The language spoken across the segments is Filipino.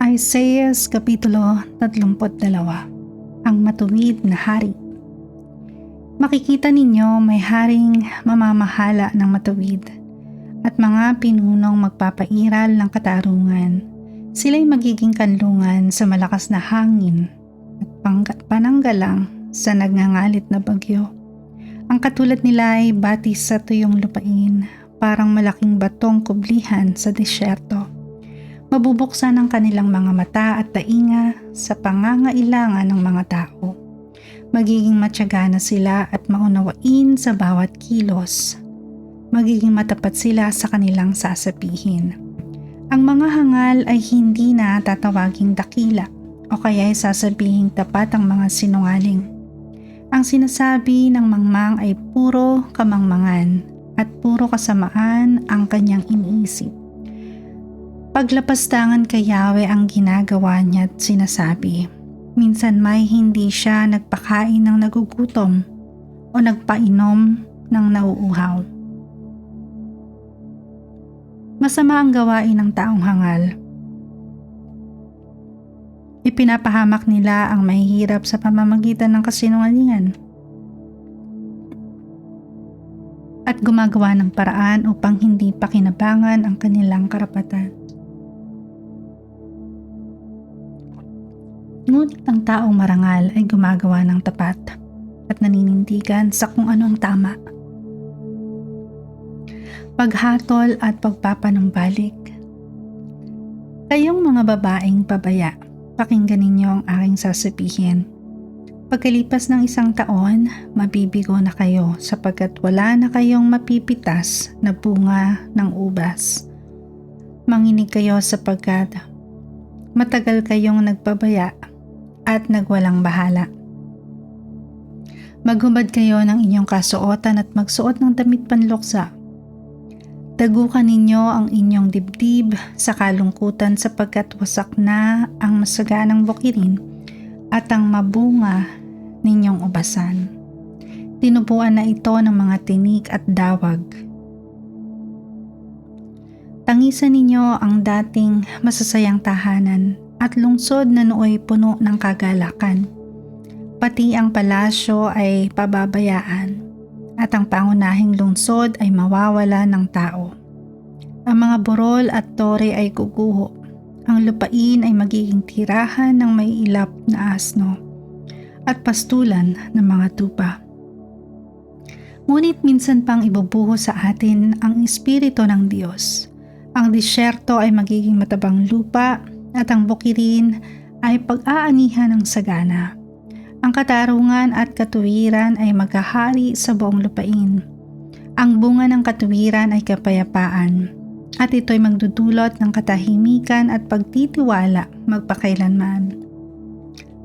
Isaias Kapitulo 32. Ang matuwid na hari. Makikita ninyo may haring mamamahala ng matuwid at mga pinunong magpapairal ng katarungan. Sila'y magiging kanlungan sa malakas na hangin at pananggalang sa nagngangalit na bagyo. Ang katulad nila ay batis sa tuyong lupain, parang malaking batong kublihan sa disyerto. Mabubuksan ang kanilang mga mata at tainga sa pangangailangan ng mga tao. Magiging matyaga na sila at maunawain sa bawat kilos. Magiging matapat sila sa kanilang sasabihin. Ang mga hangal ay hindi na tatawaging dakila o kaya ay sasabihing tapat ang mga sinungaling. Ang sinasabi ng mangmang ay puro kamangmangan at puro kasamaan ang kanyang iniisip. Paglapastangan kay Yahweh ang ginagawa niya at sinasabi. Minsan may hindi siya nagpakain ng nagugutom o nagpainom ng nauuhaw. Masama ang gawain ng taong hangal. Ipinapahamak nila ang mahihirap sa pamamagitan ng kasinungalingan at gumagawa ng paraan upang hindi pakinabangan ang kanilang karapatan. Ngunit ang taong marangal ay gumagawa ng tapat at naninindigan sa kung ano ang tama. Paghatol at pagpapanumbalik. Kayong mga babaeng pabaya, pakinggan ninyo ang aking sasabihin. Pagkalipas ng 1 taon, mabibigo na kayo sapagkat wala na kayong mapipitas na bunga ng ubas. Manginig kayo sapagkat matagal kayong nagpabaya at nagwalang bahala. Maghubad kayo ng inyong kasuotan at magsuot ng damit panluksa. Dagukan ninyo ang inyong dibdib sa kalungkutan sapagkat wasak na ang masaganang bukirin at ang mabunga ninyong ubasan. Tinubuan na ito ng mga tinik at dawag. Tangisan ninyo ang dating masasayang tahanan at lungsod na nooy puno ng kagalakan. Pati ang palasyo ay pababayaan at ang pangunahing lungsod ay mawawala ng tao. Ang mga burol at tore ay guguho. Ang lupain ay magiging tirahan ng may ilap na asno at pastulan ng mga tupa. Ngunit minsan pang ibubuhos sa atin ang Espiritu ng Diyos. Ang disyerto ay magiging matabang lupa at ang bukirin ay pag-aanihan ng sagana. Ang katarungan at katuwiran ay maghahari sa buong lupain. Ang bunga ng katuwiran ay kapayapaan, at ito'y magdudulot ng katahimikan at pagtitiwala magpakailanman.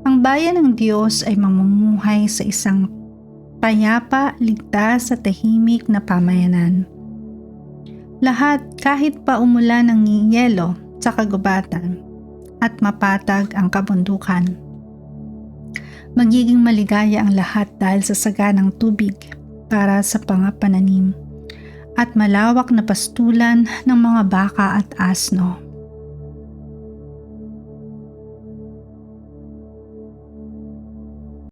Ang bayan ng Diyos ay mamumuhay sa isang payapa, ligtas at tahimik na pamayanan. Lahat kahit pa umulan ng yelo sa kagubatan at mapatag ang kabundukan. Magiging maligaya ang lahat dahil sa saganang tubig para sa pangapananim at malawak na pastulan ng mga baka at asno.